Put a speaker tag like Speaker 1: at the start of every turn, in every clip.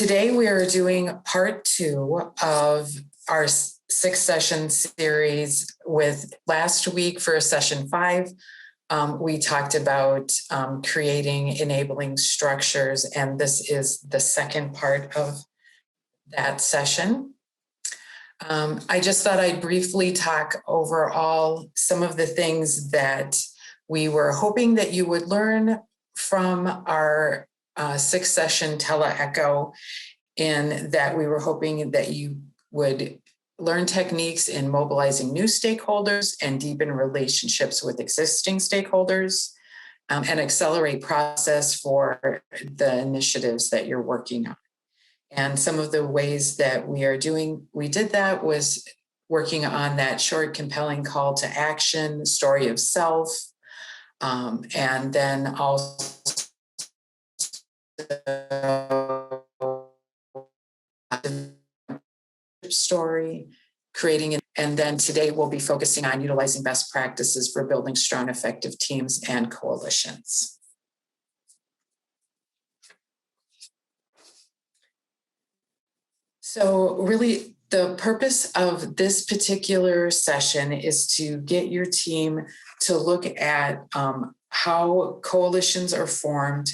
Speaker 1: Today we are doing part 2 of our 6-session series. With last week for session 5, we talked about creating enabling structures, and this is the second part of that session. I just thought I'd briefly talk overall some of the things that we were hoping that you would learn from our 6-session teleECHO, in that we were hoping that you would learn techniques in mobilizing new stakeholders and deepen relationships with existing stakeholders, and accelerate process for the initiatives that you're working on. And some of the ways that we did that was working on that short, compelling call to action, story of self, and then also story, creating it. And then today we'll be focusing on utilizing best practices for building strong, effective teams and coalitions. So really, the purpose of this particular session is to get your team to look at how coalitions are formed.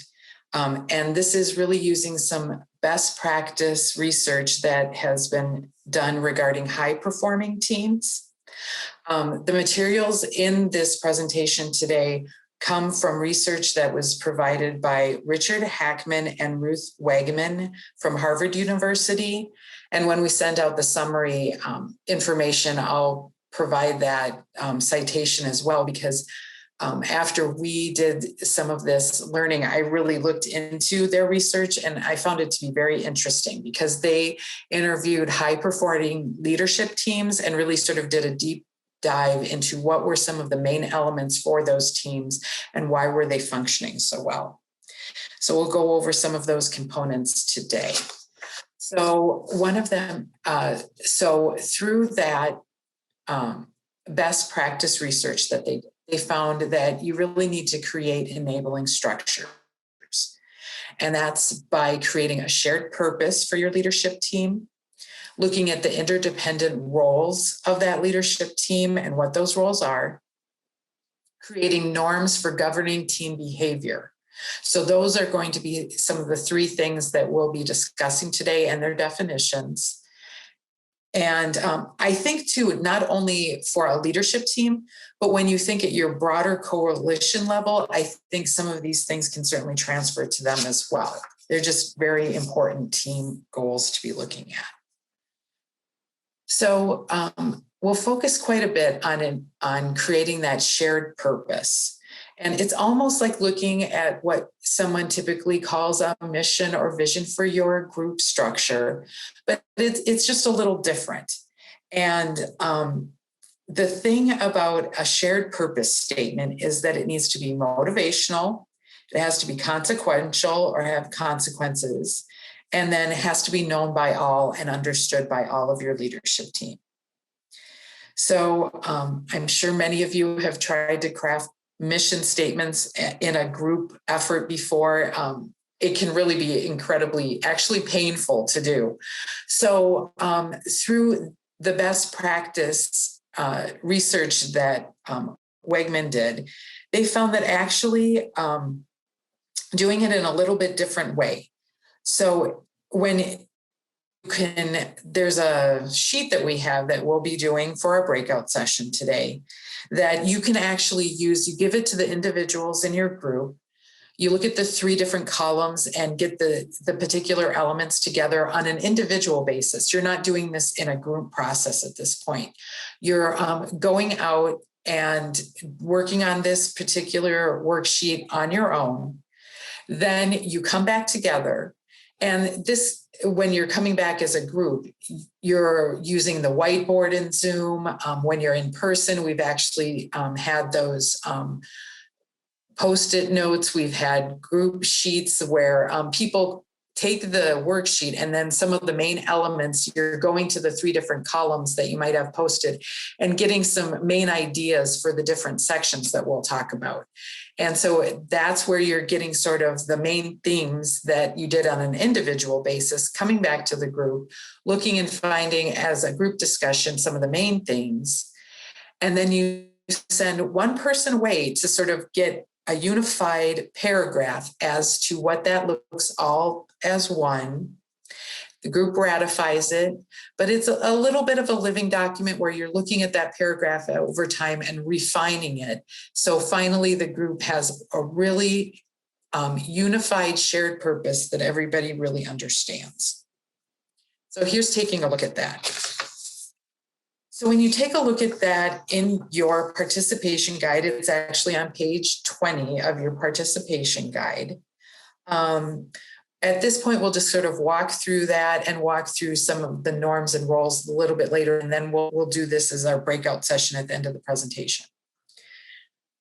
Speaker 1: And this is really using some best practice research that has been done regarding high-performing teams. The materials in this presentation today come from research that was provided by Richard Hackman and Ruth Wegman from Harvard University. And when we send out the summary information, I'll provide that citation as well, because after we did some of this learning, I really looked into their research, and I found it to be very interesting because they interviewed high-performing leadership teams and really sort of did a deep dive into what were some of the main elements for those teams and why were they functioning so well. So we'll go over some of those components today. So one of them, so through that best practice research that they found that you really need to create enabling structures. And that's by creating a shared purpose for your leadership team, looking at the interdependent roles of that leadership team and what those roles are, creating norms for governing team behavior. So those are going to be some of the 3 things that we'll be discussing today and their definitions. And I think too, not only for a leadership team, but when you think at your broader coalition level, I think some of these things can certainly transfer to them as well. They're just very important team goals to be looking at. So we'll focus quite a bit on creating that shared purpose. And it's almost like looking at what someone typically calls a mission or vision for your group structure, but it's just a little different. And the thing about a shared purpose statement is that it needs to be motivational, it has to be consequential or have consequences, and then it has to be known by all and understood by all of your leadership team. So I'm sure many of you have tried to craft mission statements in a group effort before. It can really be incredibly, actually painful to do. So through the best practice research that Wegman did, they found that actually doing it in a little bit different way. So there's a sheet that we have that we'll be doing for our breakout session today that you can actually use. You give it to the individuals in your group. You look at the 3 different columns and get the particular elements together on an individual basis. You're not doing this in a group process at this point. You're going out and working on this particular worksheet on your own. Then you come back together. And this, when you're coming back as a group, you're using the whiteboard in Zoom. When you're in person, we've actually had those Post-it notes. We've had group sheets where people take the worksheet and then some of the main elements, you're going to the 3 different columns that you might have posted and getting some main ideas for the different sections that we'll talk about. And so that's where you're getting sort of the main themes that you did on an individual basis, coming back to the group, looking and finding as a group discussion some of the main things. And then you send one person away to sort of get a unified paragraph as to what that looks all as one. The group ratifies it, but it's a little bit of a living document where you're looking at that paragraph over time and refining it. So finally, the group has a really unified shared purpose that everybody really understands. So here's taking a look at that. So when you take a look at that in your participation guide, it's actually on page 20 of your participation guide. At this point, we'll just sort of walk through that and walk through some of the norms and roles a little bit later, and then we'll do this as our breakout session at the end of the presentation.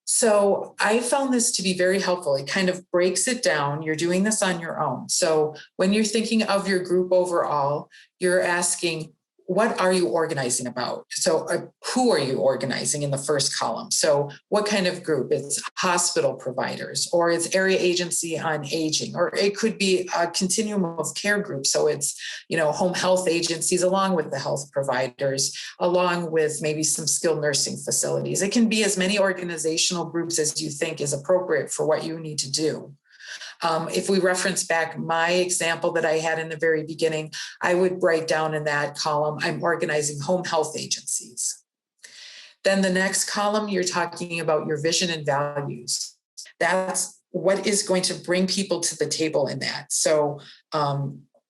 Speaker 1: So I found this to be very helpful. It kind of breaks it down. You're doing this on your own. So when you're thinking of your group overall, you're asking, what are you organizing about? So who are you organizing in the first column? So what kind of group? It's hospital providers, or it's area agency on aging, or it could be a continuum of care groups. So it's, home health agencies along with the health providers, along with maybe some skilled nursing facilities. It can be as many organizational groups as you think is appropriate for what you need to do. If we reference back my example that I had in the very beginning, I would write down in that column, I'm organizing home health agencies. Then the next column, you're talking about your vision and values. That's what is going to bring people to the table in that. So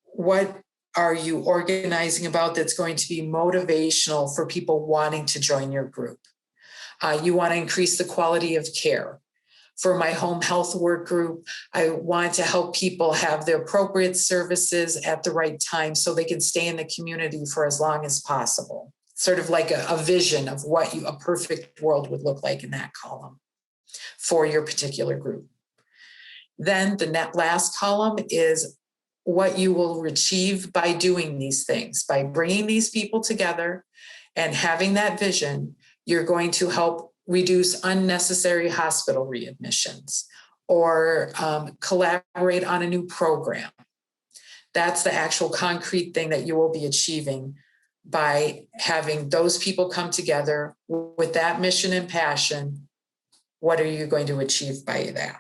Speaker 1: what are you organizing about that's going to be motivational for people wanting to join your group? You want to increase the quality of care. For my home health work group, I want to help people have the appropriate services at the right time so they can stay in the community for as long as possible. Sort of like a vision of what a perfect world would look like in that column for your particular group. Then the last column is what you will achieve by doing these things. By bringing these people together and having that vision, you're going to help reduce unnecessary hospital readmissions, or collaborate on a new program. That's the actual concrete thing that you will be achieving by having those people come together with that mission and passion. What are you going to achieve by that?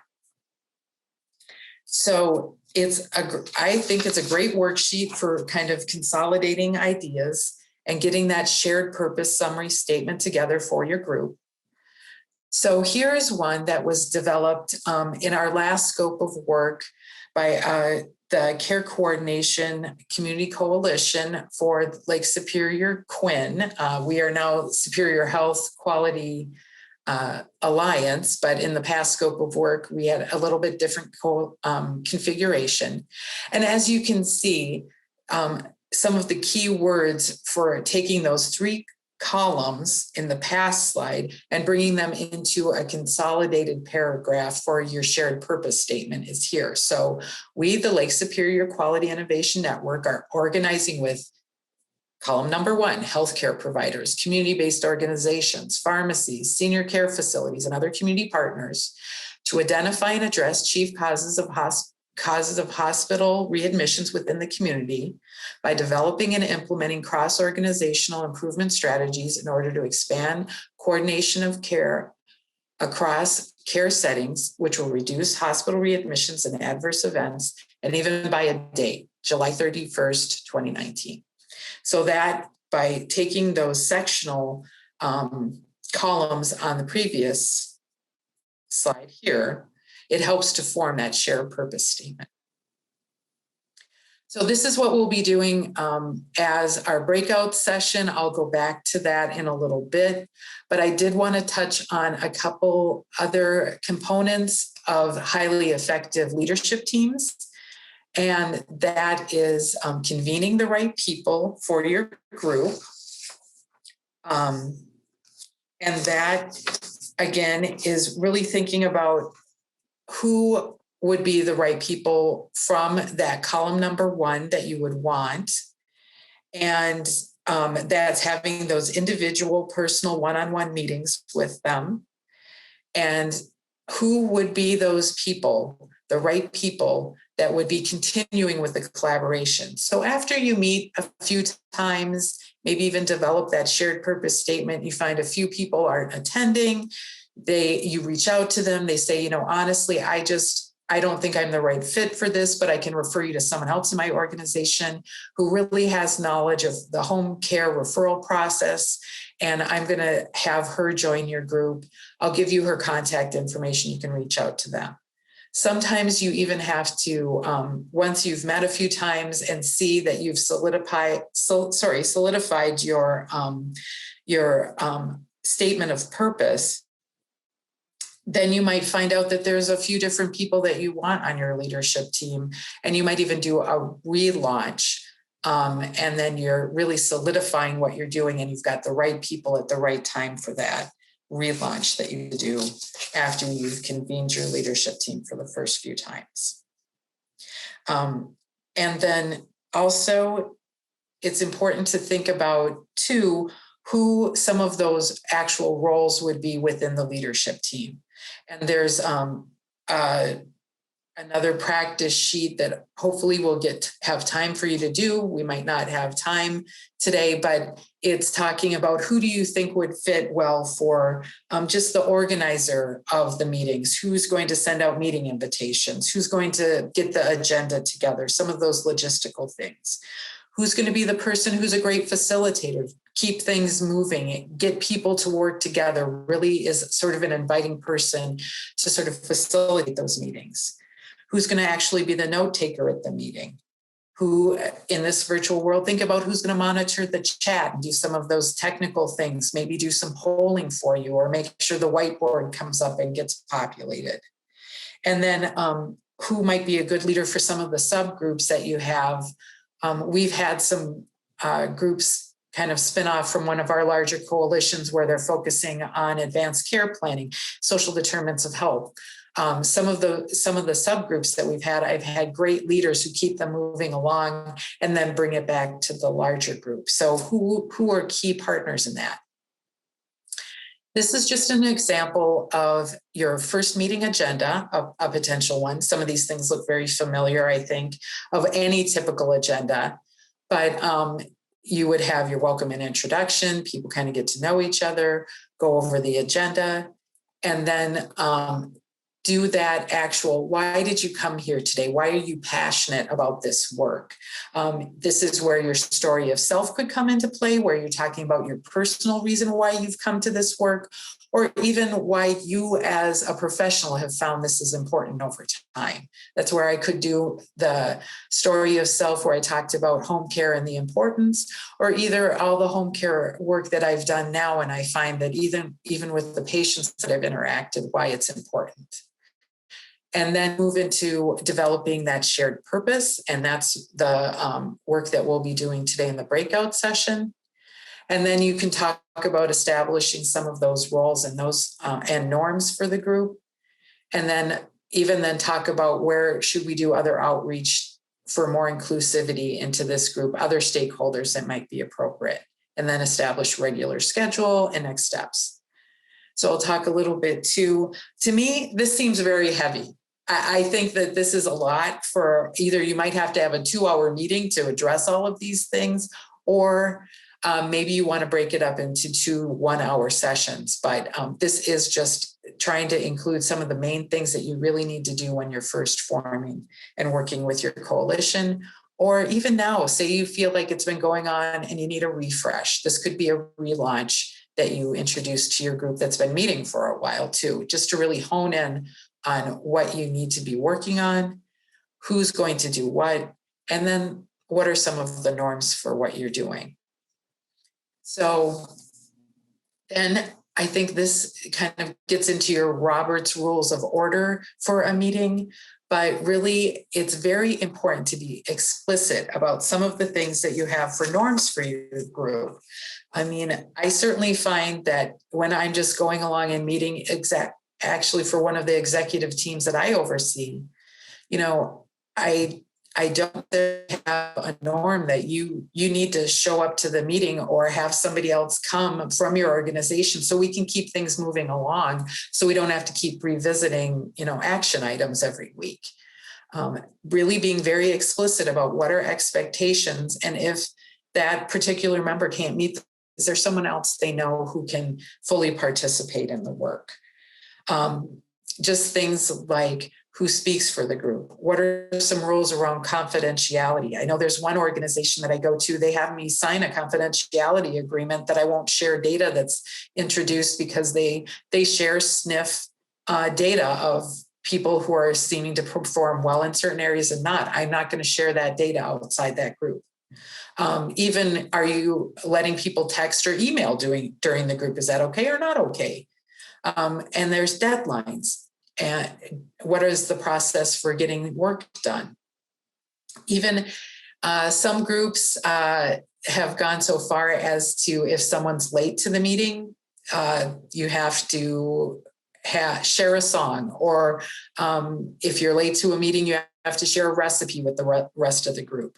Speaker 1: So I think it's a great worksheet for kind of consolidating ideas and getting that shared purpose summary statement together for your group. So here is one that was developed in our last scope of work by the Care Coordination Community Coalition for Lake Superior Quinn. We are now Superior Health Quality Alliance, but in the past scope of work, we had a little bit different configuration. And as you can see, some of the key words for taking those 3 columns in the past slide and bringing them into a consolidated paragraph for your shared purpose statement is here. So we, the Lake Superior Quality Innovation Network, are organizing with column number 1, healthcare providers, community-based organizations, pharmacies, senior care facilities, and other community partners to identify and address chief causes of hospital readmissions within the community by developing and implementing cross-organizational improvement strategies in order to expand coordination of care across care settings, which will reduce hospital readmissions and adverse events, and even by a date, July 31st, 2019. So that by taking those sectional columns on the previous slide here, it helps to form that shared purpose statement. So this is what we'll be doing as our breakout session. I'll go back to that in a little bit, but I did want to touch on a couple other components of highly effective leadership teams. And that is convening the right people for your group. And that, again, is really thinking about would be the right people from that column number 1 that you would want. And that's having those individual personal one-on-one meetings with them. And who would be those people, the right people that would be continuing with the collaboration. So after you meet a few times, maybe even develop that shared purpose statement, you find a few people aren't attending, you reach out to them, they say, honestly, I don't think I'm the right fit for this, but I can refer you to someone else in my organization who really has knowledge of the home care referral process. And I'm going to have her join your group. I'll give you her contact information. You can reach out to them. Sometimes you even have to, once you've met a few times and see that you've solidified your statement of purpose, then you might find out that there's a few different people that you want on your leadership team. And you might even do a relaunch. And then you're really solidifying what you're doing, and you've got the right people at the right time for that relaunch that you do after you've convened your leadership team for the first few times. And then also, it's important to think about, too, who some of those actual roles would be within the leadership team. And there's another practice sheet that hopefully we'll have time for you to do. We might not have time today, but it's talking about who do you think would fit well for just the organizer of the meetings, who's going to send out meeting invitations, who's going to get the agenda together, some of those logistical things. Who's going to be the person who's a great facilitator, keep things moving, get people to work together, really is sort of an inviting person to sort of facilitate those meetings. Who's going to actually be the note taker at the meeting? Who, in this virtual world, think about who's going to monitor the chat and do some of those technical things, maybe do some polling for you, or make sure the whiteboard comes up and gets populated. And then who might be a good leader for some of the subgroups that you have. We've had some groups kind of spin off from one of our larger coalitions where they're focusing on advanced care planning, social determinants of health. Some of the subgroups that we've had, I've had great leaders who keep them moving along and then bring it back to the larger group. So who are key partners in that? This is just an example of your first meeting agenda, a potential one. Some of these things look very familiar, I think, of any typical agenda. But you would have your welcome and introduction. People kind of get to know each other, go over the agenda, and then do that actual, why did you come here today? Why are you passionate about this work? This is where your story of self could come into play, where you're talking about your personal reason why you've come to this work, or even why you as a professional have found this is important over time. That's where I could do the story of self, where I talked about home care and the importance, or either all the home care work that I've done now, and I find that even with the patients that I've interacted, why it's important. And then move into developing that shared purpose. And that's the work that we'll be doing today in the breakout session. And then you can talk about establishing some of those roles and those and norms for the group. And then talk about where should we do other outreach for more inclusivity into this group, other stakeholders that might be appropriate, and then establish regular schedule and next steps. So I'll talk a little bit too. To me, this seems very heavy. I think that this is a lot for either you might have to have a 2-hour meeting to address all of these things, or maybe you want to break it up into 2 1-hour sessions. But this is just trying to include some of the main things that you really need to do when you're first forming and working with your coalition. Or even now, say you feel like it's been going on and you need a refresh. This could be a relaunch that you introduce to your group that's been meeting for a while too, just to really hone in on what you need to be working on, who's going to do what, and then what are some of the norms for what you're doing. So then I think this kind of gets into your Robert's Rules of Order for a meeting, but really it's very important to be explicit about some of the things that you have for norms for your group. I mean, I certainly find that when I'm just going along and meeting actually for one of the executive teams that I oversee, you know, I don't have a norm that you need to show up to the meeting or have somebody else come from your organization so we can keep things moving along, so we don't have to keep revisiting, action items every week. Really being very explicit about what are expectations, and if that particular member can't meet, is there someone else they know who can fully participate in the work? Just things like who speaks for the group. What are some rules around confidentiality? I know there's one organization that I go to, they have me sign a confidentiality agreement that I won't share data that's introduced because they share sniff data of people who are seeming to perform well in certain areas and not. I'm not going to share that data outside that group. Even, are you letting people text or email during the group? Is that okay or not okay? And there's deadlines. And what is the process for getting work done? Even some groups have gone so far as to, if someone's late to the meeting, you have to share a song, or if you're late to a meeting, you have to share a recipe with the rest of the group.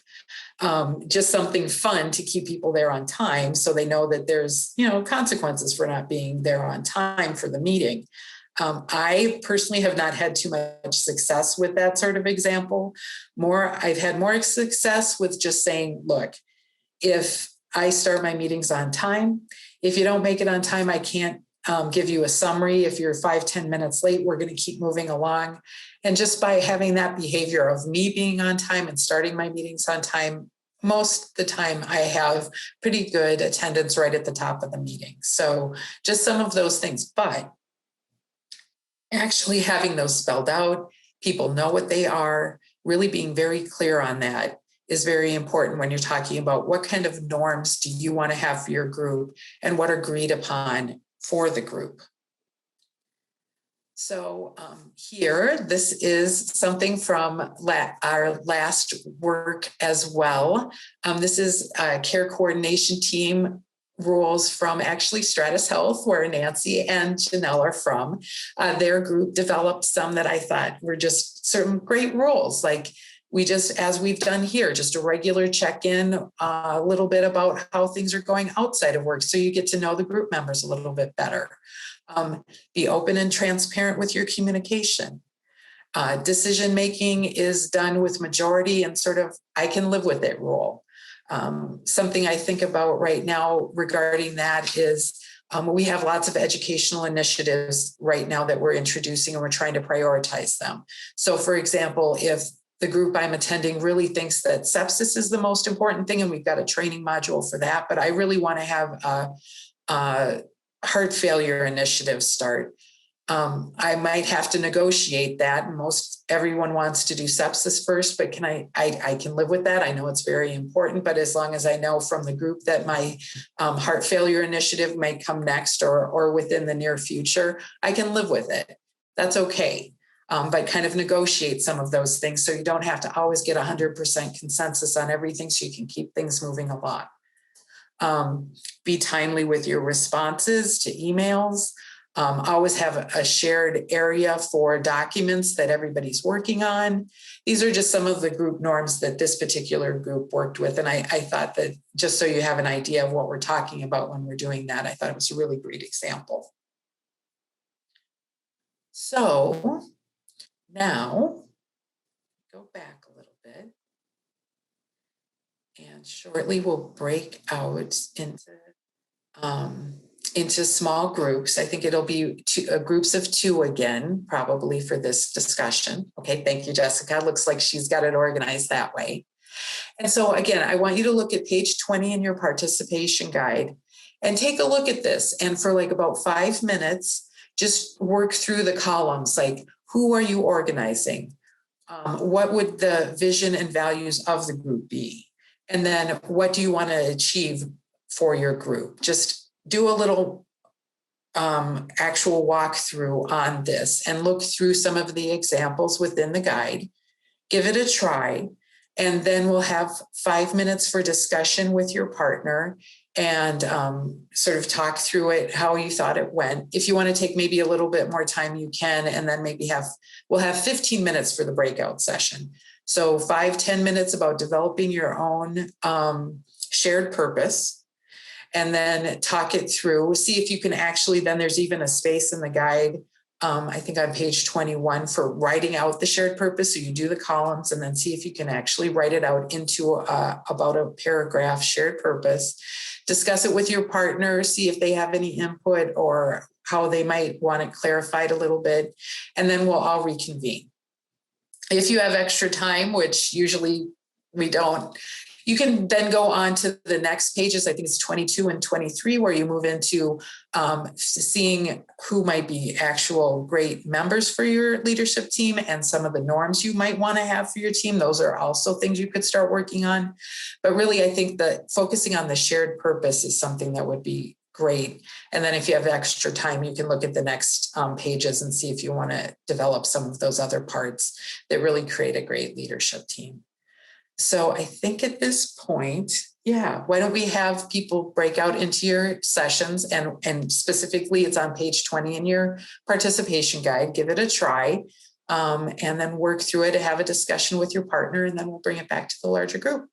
Speaker 1: Just something fun to keep people there on time, so they know that there's consequences for not being there on time for the meeting. I personally have not had too much success with that sort of example. I've had more success with just saying, look, if I start my meetings on time, if you don't make it on time, I can't give you a summary. If you're 5-10 minutes late, we're going to keep moving along. And just by having that behavior of me being on time and starting my meetings on time, most of the time I have pretty good attendance right at the top of the meeting. So just some of those things, but actually having those spelled out, people know what they are, really being very clear on that is very important when you're talking about what kind of norms do you want to have for your group and what are agreed upon for the group. So here, this is something from our last work as well. This is a care coordination team rules from actually Stratus Health, where Nancy and Janelle are from. Their group developed some that I thought were just certain great rules, like we just, as we've done here, just a regular check-in, a little bit about how things are going outside of work, so you get to know the group members a little bit better. Be open and transparent with your communication. Decision-making is done with majority and sort of, I can live with it rule. Something I think about right now regarding that is we have lots of educational initiatives right now that we're introducing, and we're trying to prioritize them. So for example, if the group I'm attending really thinks that sepsis is the most important thing, and we've got a training module for that, but I really want to have a heart failure initiative start. I might have to negotiate that. Everyone wants to do sepsis first, but I can live with that. I know it's very important, but as long as I know from the group that my heart failure initiative might come next or within the near future, I can live with it. That's okay. But kind of negotiate some of those things so you don't have to always get 100% consensus on everything, so you can keep things moving along. Be timely with your responses to emails. Always have a shared area for documents that everybody's working on. These are just some of the group norms that this particular group worked with. And I thought that, just so you have an idea of what we're talking about when we're doing that, I thought it was a really great example. So now go back a little bit, and shortly we'll break out into small groups. I think it'll be groups of 2 again, probably, for this discussion. Okay, thank you, Jessica. Looks like she's got it organized that way. And so again, I want you to look at page 20 in your participation guide and take a look at this. And for like about 5 minutes, just work through the columns, like who are you organizing? What would the vision and values of the group be? And then what do you want to achieve for your group? Just do a little actual walkthrough on this and look through some of the examples within the guide. Give it a try, and then we'll have 5 minutes for discussion with your partner. and sort of talk through it, how you thought it went. If you want to take maybe a little bit more time, you can, and then maybe we'll have 15 minutes for the breakout session. So 5-10 minutes about developing your own shared purpose, and then talk it through. See if you can actually, then there's even a space in the guide, I think on page 21, for writing out the shared purpose. So you do the columns and then see if you can actually write it out into about a paragraph shared purpose. Discuss it with your partner, see if they have any input or how they might want it clarified a little bit, and then we'll all reconvene. If you have extra time, which usually we don't, you can then go on to the next pages. I think it's 22 and 23, where you move into seeing who might be actual great members for your leadership team and some of the norms you might want to have for your team. Those are also things you could start working on. But really, I think that focusing on the shared purpose is something that would be great. And then if you have extra time, you can look at the next pages and see if you want to develop some of those other parts that really create a great leadership team. So I think at this point, why don't we have people break out into your sessions, and specifically it's on page 20 in your participation guide. Give it a try, and then work through it, have a discussion with your partner, and then we'll bring it back to the larger group.